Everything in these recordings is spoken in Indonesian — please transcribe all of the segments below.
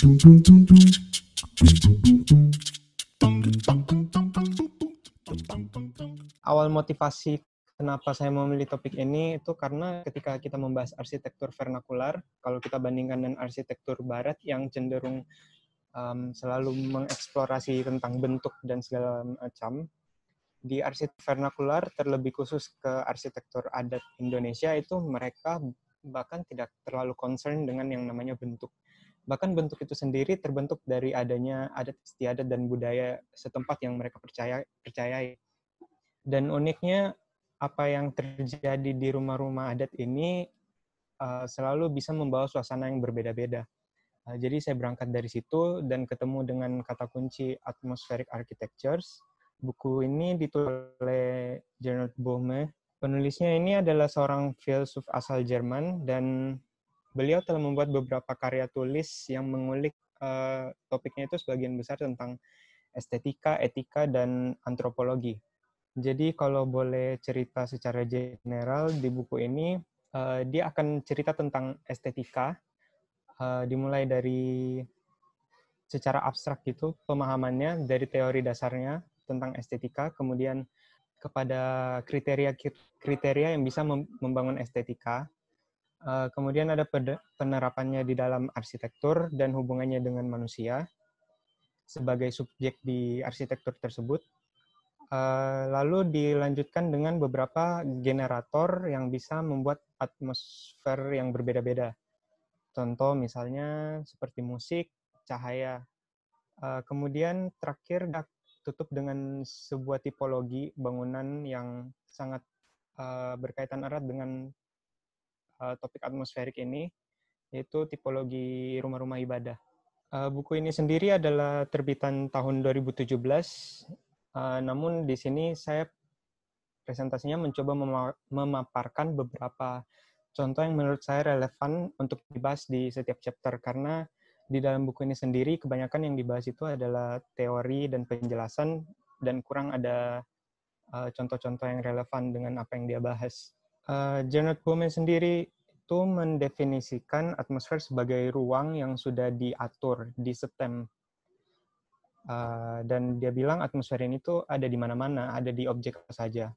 Awal motivasi kenapa saya memilih topik ini itu karena ketika kita membahas arsitektur vernakular, kalau kita bandingkan dengan arsitektur barat yang cenderung selalu mengeksplorasi tentang bentuk dan segala macam, di arsitektur vernakular, terlebih khusus ke arsitektur adat Indonesia, itu mereka bahkan tidak terlalu concern dengan yang namanya bentuk. Bahkan bentuk itu sendiri terbentuk dari adanya adat istiadat dan budaya setempat yang mereka percayai. Dan uniknya, apa yang terjadi di rumah-rumah adat ini selalu bisa membawa suasana yang berbeda-beda. Jadi saya berangkat dari situ dan ketemu dengan kata kunci atmospheric architectures. Buku ini ditulis oleh Gernot Bohme. Penulisnya ini adalah seorang filsuf asal Jerman dan beliau telah membuat beberapa karya tulis yang mengulik topiknya itu sebagian besar tentang estetika, etika, dan antropologi. Jadi kalau boleh cerita secara general di buku ini, dia akan cerita tentang estetika, dimulai dari secara abstrak gitu, pemahamannya dari teori dasarnya tentang estetika, kemudian kepada kriteria yang bisa membangun estetika, kemudian ada penerapannya di dalam arsitektur dan hubungannya dengan manusia sebagai subjek di arsitektur tersebut. Lalu dilanjutkan dengan beberapa generator yang bisa membuat atmosfer yang berbeda-beda. Contoh misalnya seperti musik, cahaya. Kemudian terakhir tutup dengan sebuah tipologi bangunan yang sangat berkaitan erat dengan topik atmosferik ini, yaitu tipologi rumah-rumah ibadah. Buku ini sendiri adalah terbitan tahun 2017, namun di sini saya presentasinya mencoba memaparkan beberapa contoh yang menurut saya relevan untuk dibahas di setiap chapter, karena di dalam buku ini sendiri kebanyakan yang dibahas itu adalah teori dan penjelasan dan kurang ada contoh-contoh yang relevan dengan apa yang dia bahas. Gernot Blume sendiri itu mendefinisikan atmosfer sebagai ruang yang sudah diatur, disetem. Dan dia bilang atmosfer ini tuh ada di mana-mana, ada di objek apa saja.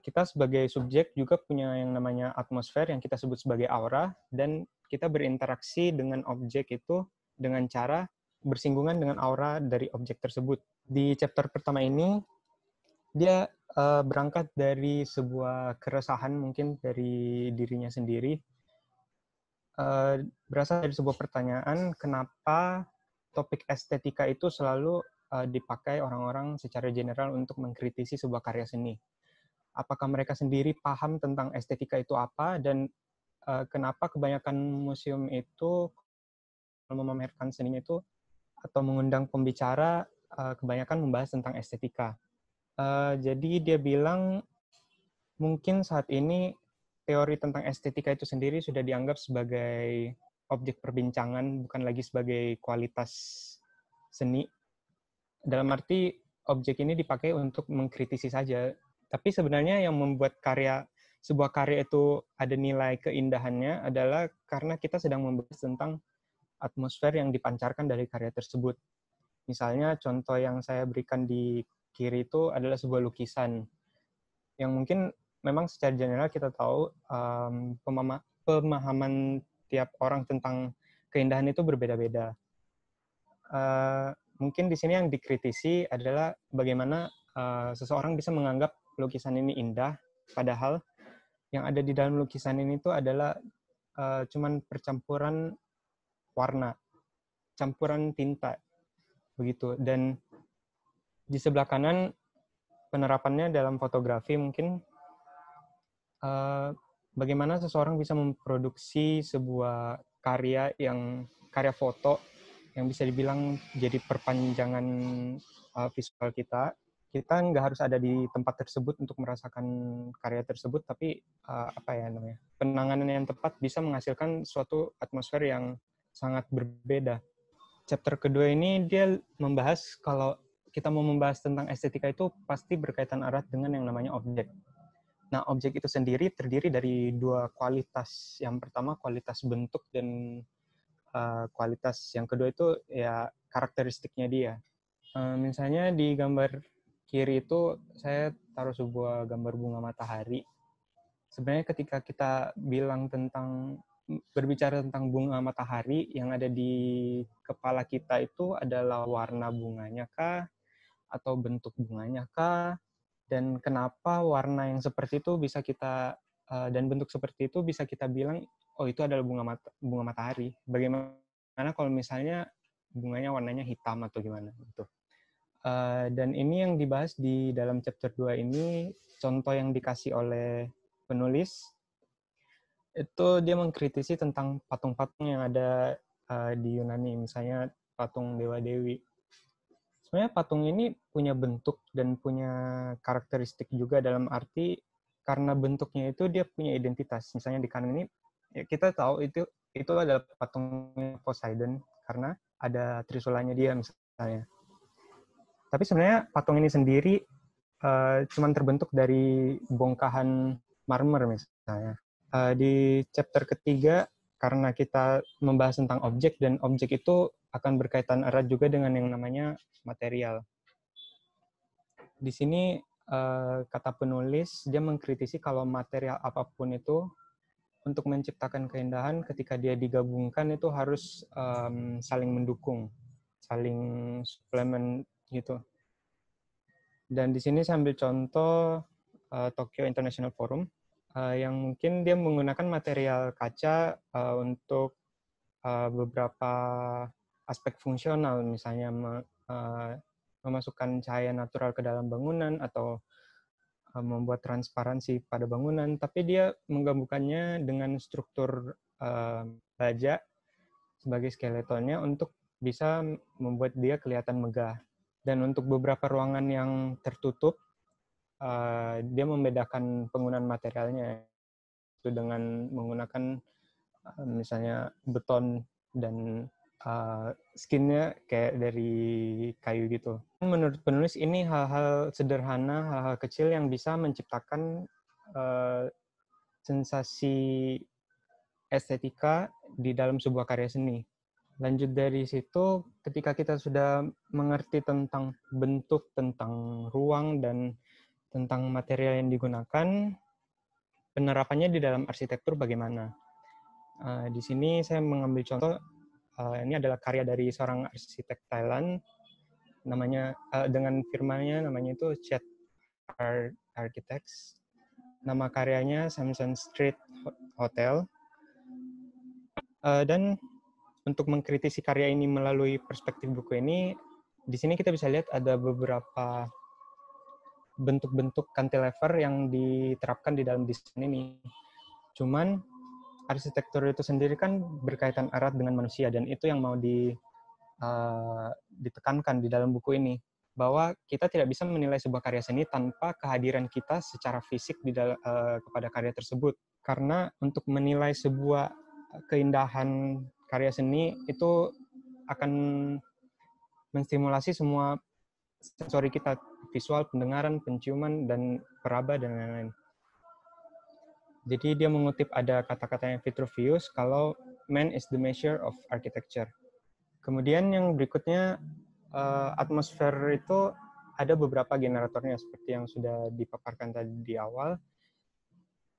Kita sebagai subjek juga punya yang namanya atmosfer yang kita sebut sebagai aura, dan kita berinteraksi dengan objek itu dengan cara bersinggungan dengan aura dari objek tersebut. Di chapter pertama ini, dia berangkat dari sebuah keresahan mungkin dari dirinya sendiri, berasal dari sebuah pertanyaan, kenapa topik estetika itu selalu dipakai orang-orang secara general untuk mengkritisi sebuah karya seni. Apakah mereka sendiri paham tentang estetika itu apa, dan kenapa kebanyakan museum itu memamerkan seninya itu atau mengundang pembicara kebanyakan membahas tentang estetika. Jadi dia bilang mungkin saat ini teori tentang estetika itu sendiri sudah dianggap sebagai objek perbincangan, bukan lagi sebagai kualitas seni. Dalam arti objek ini dipakai untuk mengkritisi saja. Tapi sebenarnya yang membuat sebuah karya itu ada nilai keindahannya adalah karena kita sedang membahas tentang atmosfer yang dipancarkan dari karya tersebut. Misalnya contoh yang saya berikan di kiri itu adalah sebuah lukisan yang mungkin memang secara general kita tahu pemahaman tiap orang tentang keindahan itu berbeda-beda. Mungkin di sini yang dikritisi adalah bagaimana seseorang bisa menganggap lukisan ini indah, padahal yang ada di dalam lukisan ini itu adalah cuman percampuran warna, campuran tinta, begitu. Dan di sebelah kanan penerapannya dalam fotografi mungkin bagaimana seseorang bisa memproduksi sebuah karya foto yang bisa dibilang jadi perpanjangan visual kita. Kita nggak harus ada di tempat tersebut untuk merasakan karya tersebut, tapi penanganan yang tepat bisa menghasilkan suatu atmosfer yang sangat berbeda. Chapter kedua ini dia membahas kalau kita mau membahas tentang estetika itu pasti berkaitan erat dengan yang namanya objek. Nah, objek itu sendiri terdiri dari dua kualitas. Yang pertama kualitas bentuk dan kualitas. Yang kedua itu ya karakteristiknya dia. Misalnya di gambar kiri itu saya taruh sebuah gambar bunga matahari. Sebenarnya ketika kita berbicara tentang bunga matahari, yang ada di kepala kita itu adalah warna bunganya kah, atau bentuk bunganya kah, dan kenapa warna yang seperti itu bisa kita dan bentuk seperti itu bisa kita bilang, oh itu adalah bunga matahari. Bagaimana kalau misalnya bunganya warnanya hitam atau gimana gitu. Dan ini yang dibahas di dalam chapter 2 ini, contoh yang dikasih oleh penulis, itu dia mengkritisi tentang patung-patung yang ada di Yunani, misalnya patung Dewa-Dewi. Sebenarnya patung ini punya bentuk dan punya karakteristik juga, dalam arti karena bentuknya itu dia punya identitas. Misalnya di kanan ini, ya kita tahu itu adalah patung Poseidon karena ada trisulanya dia misalnya. Tapi sebenarnya patung ini sendiri cuma terbentuk dari bongkahan marmer misalnya. Di chapter ketiga, karena kita membahas tentang objek, dan objek itu akan berkaitan erat juga dengan yang namanya material. Di sini kata penulis, dia mengkritisi kalau material apapun itu untuk menciptakan keindahan ketika dia digabungkan itu harus saling mendukung, saling suplemen gitu. Dan di sini saya ambil contoh Tokyo International Forum, yang mungkin dia menggunakan material kaca untuk beberapa aspek fungsional, misalnya memasukkan cahaya natural ke dalam bangunan atau membuat transparansi pada bangunan, tapi dia menggabungkannya dengan struktur baja sebagai skeletonnya untuk bisa membuat dia kelihatan megah. Dan untuk beberapa ruangan yang tertutup, dia membedakan penggunaan materialnya itu dengan menggunakan misalnya beton dan skinnya kayak dari kayu gitu. Menurut penulis ini hal-hal sederhana, hal-hal kecil yang bisa menciptakan sensasi estetika di dalam sebuah karya seni. Lanjut dari situ, ketika kita sudah mengerti tentang bentuk, tentang ruang, dan tentang material yang digunakan, penerapannya di dalam arsitektur bagaimana? Di sini saya mengambil contoh, ini adalah karya dari seorang arsitek Thailand, namanya dengan firmanya namanya itu Chet Architects. Nama karyanya Samson Street Hotel. Dan untuk mengkritisi karya ini melalui perspektif buku ini, di sini kita bisa lihat ada beberapa bentuk-bentuk cantilever yang diterapkan di dalam desain ini. Cuman arsitektur itu sendiri kan berkaitan erat dengan manusia, dan itu yang mau ditekankan di dalam buku ini, bahwa kita tidak bisa menilai sebuah karya seni tanpa kehadiran kita secara fisik kepada karya tersebut. Karena untuk menilai sebuah keindahan karya seni itu akan menstimulasi semua sensori kita, visual, pendengaran, penciuman, dan peraba, dan lain-lain. Jadi dia mengutip ada kata-katanya Vitruvius kalau man is the measure of architecture. Kemudian yang berikutnya, atmosfer itu ada beberapa generatornya seperti yang sudah dipaparkan tadi di awal.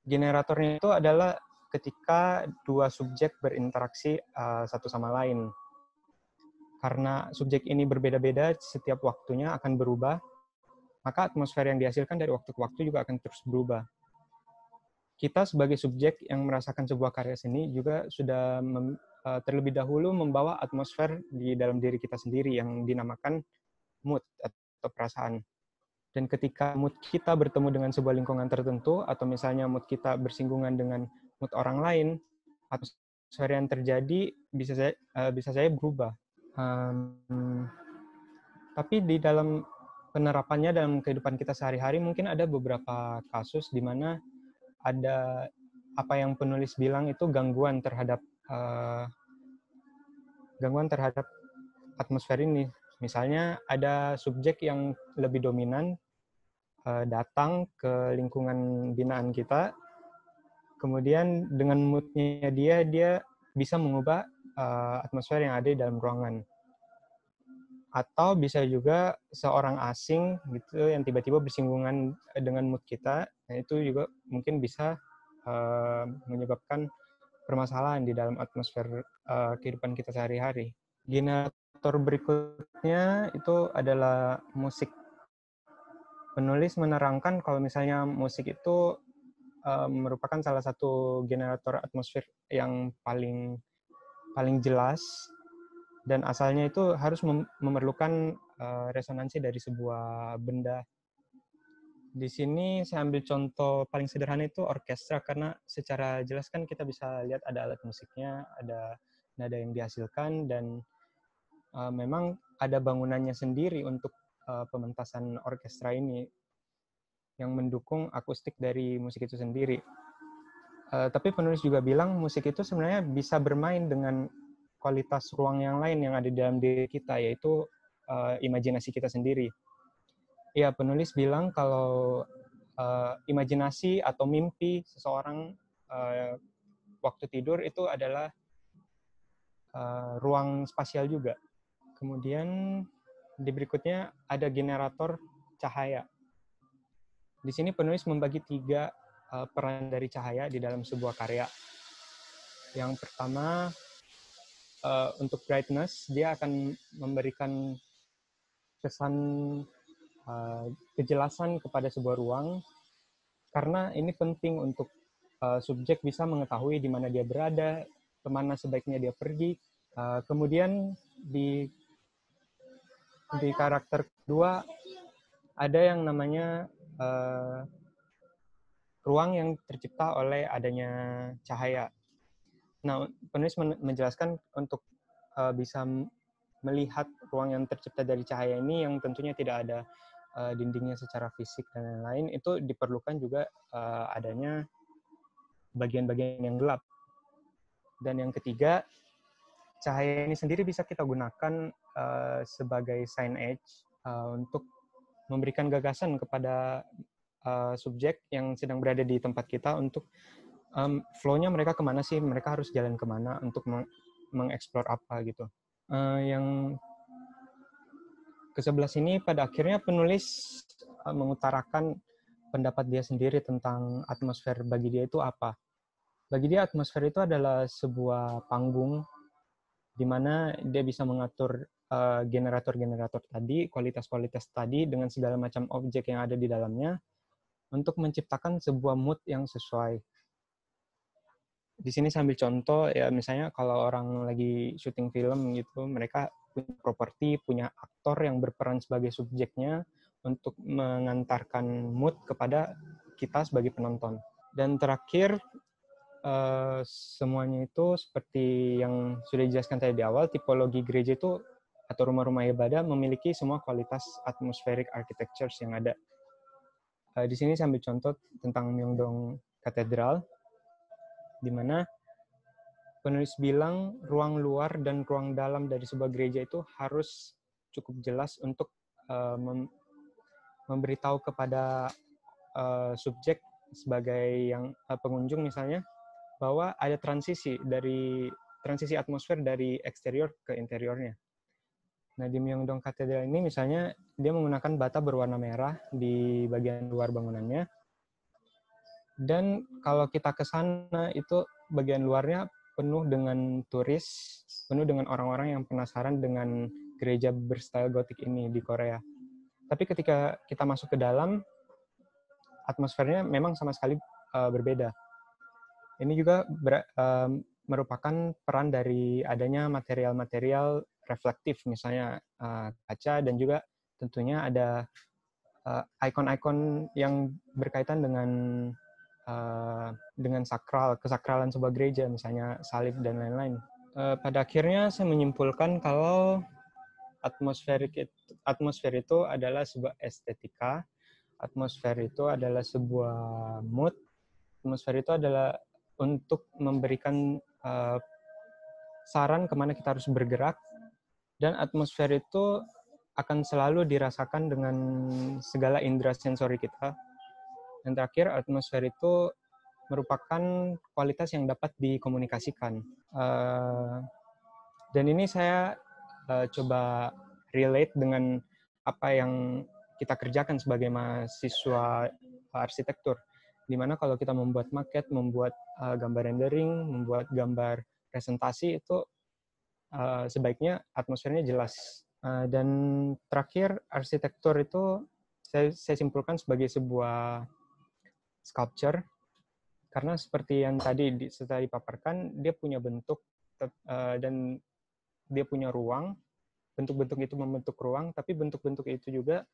Generatornya itu adalah ketika dua subjek berinteraksi satu sama lain. Karena subjek ini berbeda-beda, setiap waktunya akan berubah, maka atmosfer yang dihasilkan dari waktu ke waktu juga akan terus berubah. Kita sebagai subjek yang merasakan sebuah karya seni juga sudah terlebih dahulu membawa atmosfer di dalam diri kita sendiri yang dinamakan mood atau perasaan. Dan ketika mood kita bertemu dengan sebuah lingkungan tertentu, atau misalnya mood kita bersinggungan dengan mood orang lain, atmosfer yang terjadi bisa saja berubah. Tapi di dalam penerapannya dalam kehidupan kita sehari-hari mungkin ada beberapa kasus di mana ada apa yang penulis bilang itu gangguan terhadap atmosfer ini. Misalnya ada subjek yang lebih dominan datang ke lingkungan binaan kita, kemudian dengan moodnya dia bisa mengubah atmosfer yang ada di dalam ruangan. Atau bisa juga seorang asing gitu yang tiba-tiba bersinggungan dengan mood kita, nah itu juga mungkin bisa menyebabkan permasalahan di dalam atmosfer kehidupan kita sehari-hari. Generator berikutnya itu adalah musik. Penulis menerangkan kalau misalnya musik itu merupakan salah satu generator atmosfer yang paling jelas, dan asalnya itu harus memerlukan resonansi dari sebuah benda. Di sini saya ambil contoh paling sederhana itu orkestra, karena secara jelas kan kita bisa lihat ada alat musiknya, ada nada yang dihasilkan, dan memang ada bangunannya sendiri untuk pementasan orkestra ini yang mendukung akustik dari musik itu sendiri. Tapi penulis juga bilang musik itu sebenarnya bisa bermain dengan kualitas ruang yang lain yang ada di dalam diri kita, yaitu imajinasi kita sendiri. Ya, penulis bilang kalau imajinasi atau mimpi seseorang waktu tidur itu adalah ruang spasial juga. Kemudian di berikutnya ada generator cahaya. Di sini penulis membagi 3 peran dari cahaya di dalam sebuah karya. Yang pertama, untuk brightness, dia akan memberikan kesan kejelasan kepada sebuah ruang, karena ini penting untuk subjek bisa mengetahui di mana dia berada, kemana sebaiknya dia pergi. Kemudian di karakter kedua ada yang namanya ruang yang tercipta oleh adanya cahaya. Nah, penulis menjelaskan untuk bisa melihat ruang yang tercipta dari cahaya ini, yang tentunya tidak ada dindingnya secara fisik dan lain-lain, itu diperlukan juga adanya bagian-bagian yang gelap. Dan yang ketiga, cahaya ini sendiri bisa kita gunakan sebagai signage untuk memberikan gagasan kepada subjek yang sedang berada di tempat kita untuk flow-nya mereka kemana sih, mereka harus jalan kemana untuk mengeksplor apa gitu. Yang ke-11 ini pada akhirnya penulis mengutarakan pendapat dia sendiri tentang atmosfer. Bagi dia itu apa? Bagi dia atmosfer itu adalah sebuah panggung di mana dia bisa mengatur generator-generator tadi, kualitas-kualitas tadi dengan segala macam objek yang ada di dalamnya untuk menciptakan sebuah mood yang sesuai. Di sini sambil contoh ya, misalnya kalau orang lagi syuting film gitu, mereka punya properti, punya aktor yang berperan sebagai subjeknya untuk mengantarkan mood kepada kita sebagai penonton. Dan terakhir, semuanya itu seperti yang sudah dijelaskan tadi di awal, tipologi gereja itu atau rumah-rumah ibadah memiliki semua kualitas atmospheric architectures yang ada. Di sini sambil contoh tentang Myeongdong Cathedral, di mana penulis bilang ruang luar dan ruang dalam dari sebuah gereja itu harus cukup jelas untuk memberitahu kepada subjek sebagai yang pengunjung misalnya, bahwa ada transisi atmosfer dari eksterior ke interiornya. Nah, di Myeongdong Cathedral ini misalnya dia menggunakan bata berwarna merah di bagian luar bangunannya. Dan kalau kita ke sana itu bagian luarnya penuh dengan turis, penuh dengan orang-orang yang penasaran dengan gereja berstyle gotik ini di Korea. Tapi ketika kita masuk ke dalam, atmosfernya memang sama sekali berbeda. Ini juga merupakan peran dari adanya material-material reflektif, misalnya kaca, dan juga tentunya ada ikon-ikon yang berkaitan dengan kesakralan sebuah gereja, misalnya salib dan lain-lain. Pada akhirnya saya menyimpulkan kalau atmosfer itu adalah sebuah estetika, atmosfer itu adalah sebuah mood, atmosfer itu adalah untuk memberikan saran kemana kita harus bergerak, dan atmosfer itu akan selalu dirasakan dengan segala indera sensori kita. Dan terakhir, atmosfer itu merupakan kualitas yang dapat dikomunikasikan. Dan ini saya coba relate dengan apa yang kita kerjakan sebagai mahasiswa arsitektur. Dimana kalau kita membuat maket, membuat gambar rendering, membuat gambar presentasi itu sebaiknya atmosfernya jelas. Dan terakhir, arsitektur itu saya simpulkan sebagai sebuah sculpture, karena seperti yang tadi setelah dipaparkan, dia punya bentuk dan dia punya ruang, bentuk-bentuk itu membentuk ruang, tapi bentuk-bentuk itu juga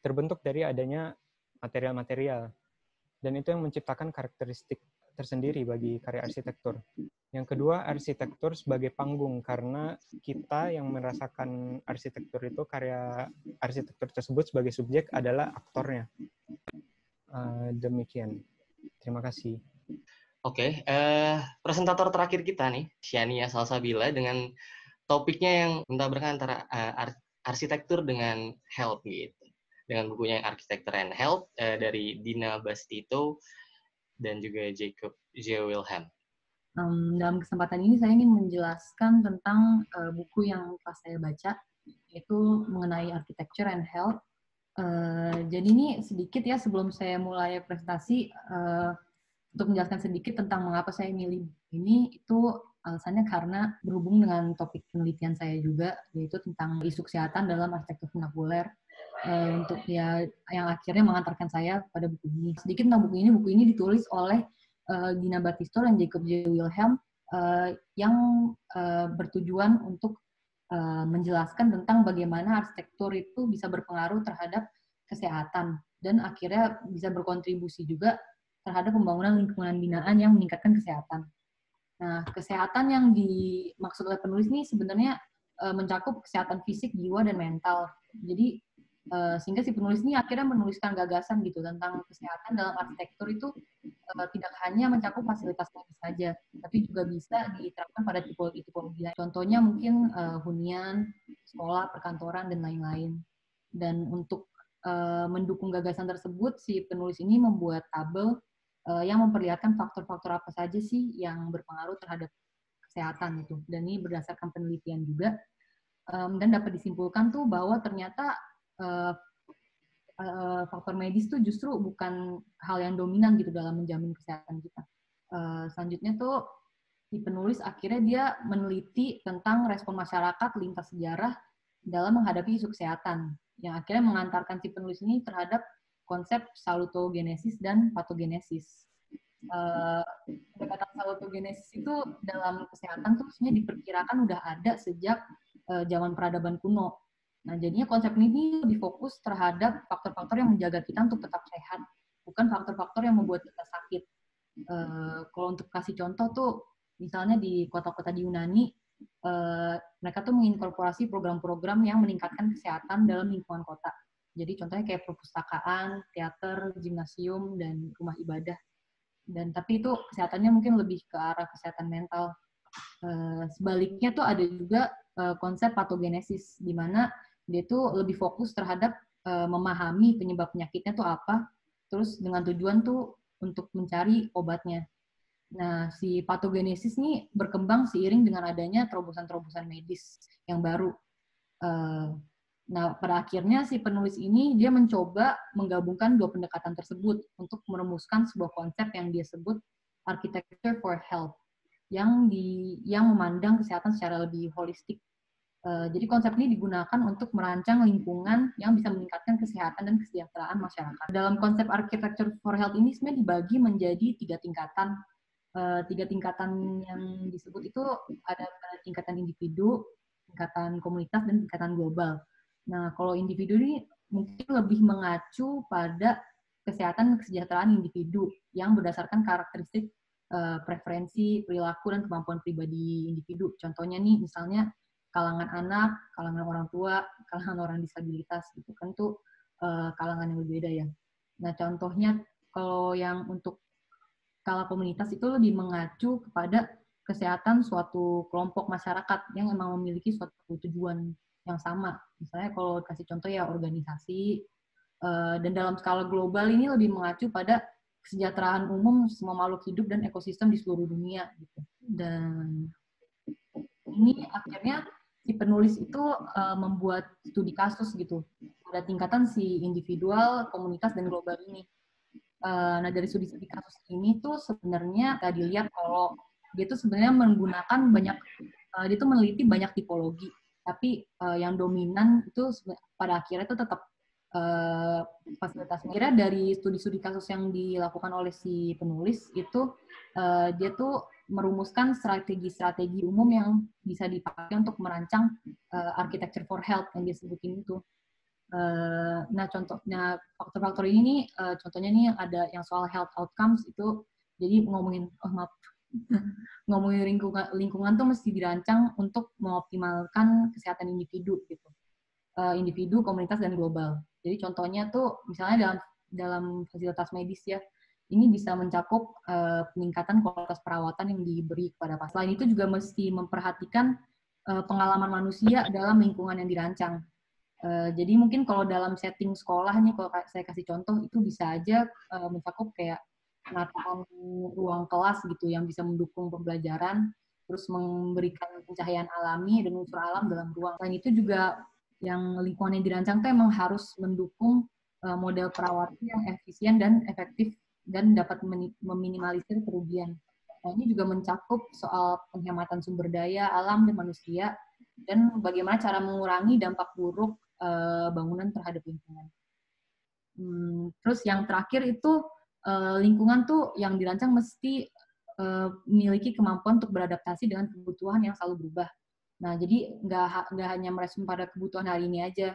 terbentuk dari adanya material-material. Dan itu yang menciptakan karakteristik tersendiri bagi karya arsitektur. Yang kedua, arsitektur sebagai panggung, karena kita yang merasakan arsitektur itu, karya arsitektur tersebut sebagai subjek adalah aktornya. Demikian. Terima kasih. Oke, presentator terakhir kita nih, Shania Salsabila, dengan topiknya yang mentabrakkan antara arsitektur dengan health gitu. Dengan bukunya yang Architecture and Health dari Dina Bastito dan juga Jacob J. Wilhelm. Dalam kesempatan ini saya ingin menjelaskan tentang buku yang telah saya baca, yaitu mengenai Architecture and Health. Jadi ini sedikit ya sebelum saya mulai presentasi, untuk menjelaskan sedikit tentang mengapa saya milih buku ini. Itu alasannya karena berhubung dengan topik penelitian saya juga, yaitu tentang isu kesehatan dalam arsitektur vernakuler, untuk ya yang akhirnya mengantarkan saya pada buku ini. Sedikit tentang buku ini ditulis oleh Dina Batisto dan Jacob J. Wilhelm, yang bertujuan untuk menjelaskan tentang bagaimana arsitektur itu bisa berpengaruh terhadap kesehatan dan akhirnya bisa berkontribusi juga terhadap pembangunan lingkungan binaan yang meningkatkan kesehatan. Nah, kesehatan yang dimaksud oleh penulis ini sebenarnya mencakup kesehatan fisik, jiwa, dan mental. Jadi sehingga si penulis ini akhirnya menuliskan gagasan gitu tentang kesehatan dalam arsitektur itu tidak hanya mencakup fasilitas medis saja, tapi juga bisa diterapkan pada tipologi. Contohnya mungkin hunian, sekolah, perkantoran, dan lain-lain. Dan untuk mendukung gagasan tersebut, si penulis ini membuat tabel yang memperlihatkan faktor-faktor apa saja sih yang berpengaruh terhadap kesehatan itu. Dan ini berdasarkan penelitian juga. Dan dapat disimpulkan tuh bahwa ternyata faktor medis tuh justru bukan hal yang dominan gitu dalam menjamin kesehatan kita. Selanjutnya tuh si penulis akhirnya dia meneliti tentang respon masyarakat lintas sejarah dalam menghadapi isu kesehatan, yang akhirnya mengantarkan si penulis ini terhadap konsep salutogenesis dan patogenesis. Pendekatan salutogenesis itu dalam kesehatan tuh sebenarnya diperkirakan udah ada sejak zaman peradaban kuno. Nah, jadinya konsep ini lebih fokus terhadap faktor-faktor yang menjaga kita untuk tetap sehat, bukan faktor-faktor yang membuat kita sakit. Kalau untuk kasih contoh tuh, misalnya di kota-kota di Yunani, mereka tuh menginkorporasi program-program yang meningkatkan kesehatan dalam lingkungan kota. Jadi contohnya kayak perpustakaan, teater, gimnasium, dan rumah ibadah. Dan tapi itu kesehatannya mungkin lebih ke arah kesehatan mental. Sebaliknya tuh ada juga konsep patogenesis, di mana dia tuh lebih fokus terhadap memahami penyebab penyakitnya tuh apa, terus dengan tujuan tuh untuk mencari obatnya. Nah, si patogenesis ini berkembang seiring dengan adanya terobosan-terobosan medis yang baru. Nah, pada akhirnya si penulis ini dia mencoba menggabungkan dua pendekatan tersebut untuk merumuskan sebuah konsep yang dia sebut Architecture for Health, yang memandang kesehatan secara lebih holistik. Jadi konsep ini digunakan untuk merancang lingkungan yang bisa meningkatkan kesehatan dan kesejahteraan masyarakat. Dalam konsep Architecture for Health ini sebenarnya dibagi menjadi 3 tingkatan. 3 tingkatan yang disebut itu ada tingkatan individu, tingkatan komunitas, dan tingkatan global. Nah, kalau individu ini mungkin lebih mengacu pada kesehatan dan kesejahteraan individu yang berdasarkan karakteristik preferensi, perilaku, dan kemampuan pribadi individu. Contohnya nih, misalnya kalangan anak, kalangan orang tua, kalangan orang disabilitas, gitu kan tuh kalangan yang berbeda ya. Nah, contohnya kalau yang untuk skala komunitas itu lebih mengacu kepada kesehatan suatu kelompok masyarakat yang memang memiliki suatu tujuan yang sama. Misalnya kalau kasih contoh ya organisasi, dan dalam skala global ini lebih mengacu pada kesejahteraan umum semua makhluk hidup dan ekosistem di seluruh dunia gitu. Dan ini akhirnya si penulis itu membuat studi kasus gitu pada tingkatan si individual, komunitas, dan global ini. Nah, dari studi-studi kasus ini tuh sebenarnya tadi dilihat kalau dia tuh sebenarnya menggunakan banyak, dia tuh meneliti banyak tipologi, tapi yang dominan itu pada akhirnya itu tetap fasilitas. Kira dari studi-studi kasus yang dilakukan oleh si penulis itu dia tuh merumuskan strategi-strategi umum yang bisa dipakai untuk merancang architecture for health yang dia sebutin itu. Nah, contohnya faktor-faktor ini nih, contohnya nih ada yang soal health outcomes itu, jadi ngomongin lingkungan tuh mesti dirancang untuk mengoptimalkan kesehatan individu gitu, individu, komunitas, dan global. Jadi contohnya tuh misalnya dalam fasilitas medis ya, ini bisa mencakup peningkatan kualitas perawatan yang diberi kepada pasien. Selain itu juga mesti memperhatikan pengalaman manusia dalam lingkungan yang dirancang. Jadi mungkin kalau dalam setting sekolah nih, kalau saya kasih contoh, itu bisa aja mencakup kayak penataan ruang kelas gitu yang bisa mendukung pembelajaran, terus memberikan pencahayaan alami dan unsur alam dalam ruang. Selain itu juga yang lingkungan yang dirancang itu emang harus mendukung model perawatan yang efisien dan efektif dan dapat meminimalisir kerugian. Nah, ini juga mencakup soal penghematan sumber daya alam dan manusia, dan bagaimana cara mengurangi dampak buruk bangunan terhadap lingkungan. Terus yang terakhir itu lingkungan tuh yang dirancang mesti memiliki kemampuan untuk beradaptasi dengan kebutuhan yang selalu berubah. Nah, jadi nggak hanya merespon pada kebutuhan hari ini aja.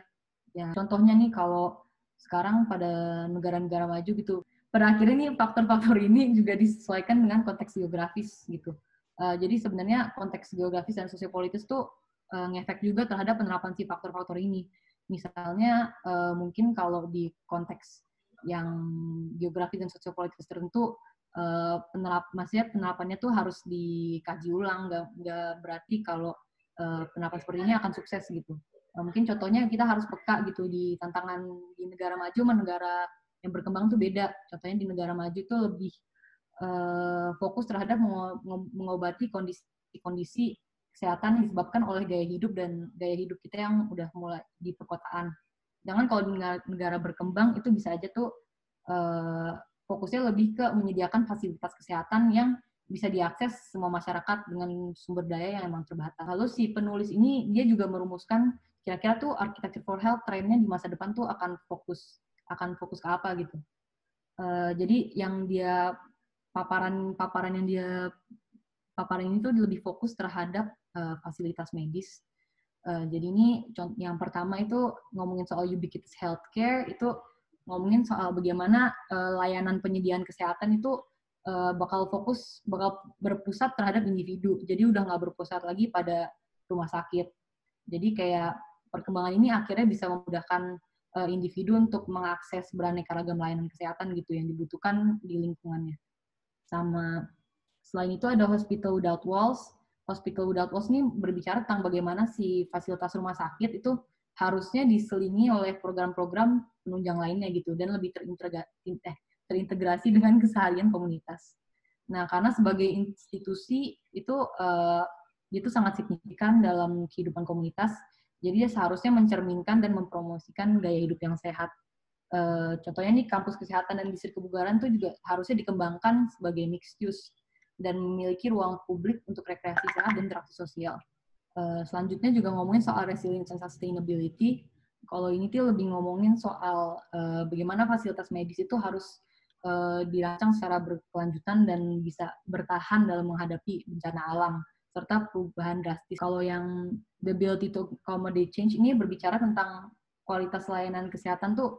Ya, contohnya nih kalau sekarang pada negara-negara maju gitu, pada akhirnya nih faktor-faktor ini juga disesuaikan dengan konteks geografis gitu. Jadi sebenarnya konteks geografis dan sosiopolitis tuh ngefek juga terhadap penerapan si faktor-faktor ini. Misalnya mungkin kalau di konteks yang geografis dan sosiopolitis tertentu, maksudnya penerapannya tuh harus dikaji ulang, nggak berarti kalau penerapan seperti ini akan sukses gitu. Mungkin contohnya kita harus peka gitu di tantangan di negara maju sama negara yang berkembang tuh beda. Contohnya di negara maju tuh lebih fokus terhadap mengobati kondisi kesehatan yang disebabkan oleh gaya hidup dan gaya hidup kita yang udah mulai di perkotaan. Jangan kalau di negara berkembang itu bisa aja tuh fokusnya lebih ke menyediakan fasilitas kesehatan yang bisa diakses semua masyarakat dengan sumber daya yang emang terbatas. Lalu si penulis ini dia juga merumuskan kira-kira tuh architecture for health trennya di masa depan tuh akan fokus ke apa gitu. Jadi yang dia paparan ini tuh lebih fokus terhadap fasilitas medis. Jadi ini yang pertama itu ngomongin soal ubiquitous healthcare, itu ngomongin soal bagaimana layanan penyediaan kesehatan itu bakal berpusat terhadap individu. Jadi udah nggak berpusat lagi pada rumah sakit. Jadi kayak perkembangan ini akhirnya bisa memudahkan individu untuk mengakses beraneka ragam layanan kesehatan gitu yang dibutuhkan di lingkungannya. Sama selain itu ada Hospital Without Walls. Hospital Without Walls ini berbicara tentang bagaimana si fasilitas rumah sakit itu harusnya diselingi oleh program-program penunjang lainnya gitu dan lebih terintegrasi dengan keseharian komunitas. Nah, karena sebagai institusi itu sangat signifikan dalam kehidupan komunitas, jadi dia seharusnya mencerminkan dan mempromosikan gaya hidup yang sehat. Contohnya nih kampus kesehatan dan distrik kebugaran tuh juga harusnya dikembangkan sebagai mixed use dan memiliki ruang publik untuk rekreasi sehat dan interaksi sosial. Selanjutnya juga ngomongin soal resilience and sustainability. Kalau ini tuh lebih ngomongin soal bagaimana fasilitas medis itu harus dirancang secara berkelanjutan dan bisa bertahan dalam menghadapi bencana alam serta perubahan drastis. Kalau yang the ability to accommodate change ini berbicara tentang kualitas layanan kesehatan tuh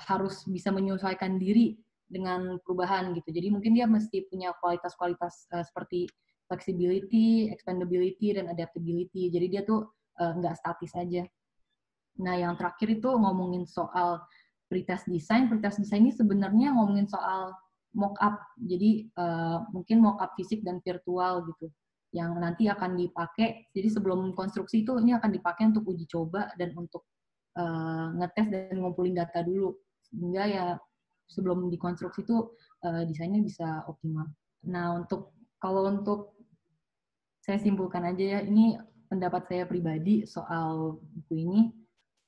harus bisa menyesuaikan diri dengan perubahan gitu. Jadi mungkin dia mesti punya kualitas-kualitas seperti flexibility, expandability, dan adaptability. Jadi dia tuh nggak statis aja. Nah, yang terakhir itu ngomongin soal pretest design. Pretest design ini sebenarnya ngomongin soal mock-up. Jadi mungkin mock-up fisik dan virtual gitu yang nanti akan dipakai. Jadi sebelum konstruksi itu ini akan dipakai untuk uji coba dan untuk ngetes dan ngumpulin data dulu sehingga ya sebelum dikonstruksi itu desainnya bisa optimal. Nah, untuk saya simpulkan aja ya, ini pendapat saya pribadi soal buku ini.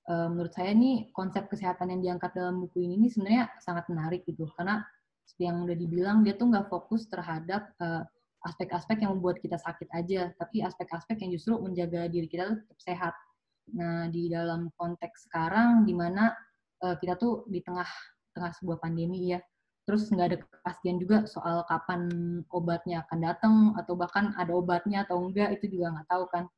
Menurut saya nih konsep kesehatan yang diangkat dalam buku ini sebenarnya sangat menarik gitu, karena seperti yang udah dibilang dia tuh nggak fokus terhadap aspek-aspek yang membuat kita sakit aja, tapi aspek-aspek yang justru menjaga diri kita tetap sehat. Nah, di dalam konteks sekarang di mana kita tuh di tengah sebuah pandemi ya, terus nggak ada kepastian juga soal kapan obatnya akan datang, atau bahkan ada obatnya atau enggak, itu juga nggak tahu kan.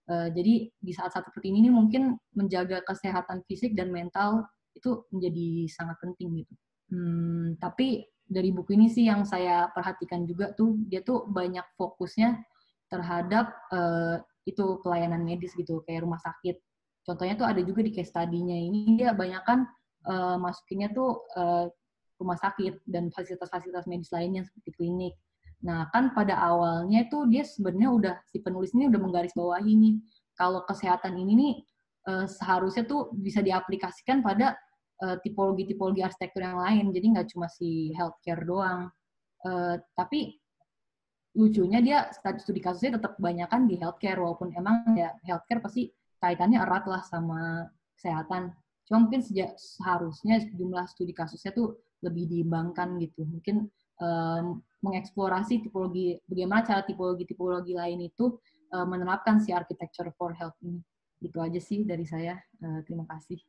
Jadi di saat-saat seperti ini mungkin menjaga kesehatan fisik dan mental itu menjadi sangat penting gitu. Tapi dari buku ini sih yang saya perhatikan juga tuh, dia tuh banyak fokusnya terhadap itu pelayanan medis gitu, kayak rumah sakit. Contohnya tuh ada juga di case study-nya ini, dia banyakan masukinnya tuh rumah sakit dan fasilitas-fasilitas medis lainnya seperti klinik. Nah, kan pada awalnya itu dia sebenarnya si penulis ini udah menggarisbawahi nih, kalau kesehatan ini nih seharusnya tuh bisa diaplikasikan pada tipologi-tipologi arsitektur yang lain, jadi nggak cuma si healthcare doang. Tapi lucunya dia studi kasusnya tetap kebanyakan di healthcare, walaupun emang ya healthcare pasti kaitannya erat lah sama kesehatan. Cuma mungkin seharusnya jumlah studi kasusnya tuh lebih diimbangkan gitu. Mungkin mengeksplorasi bagaimana cara tipologi-tipologi lain itu menerapkan si architecture for health ini. Itu aja sih dari saya. Terima kasih.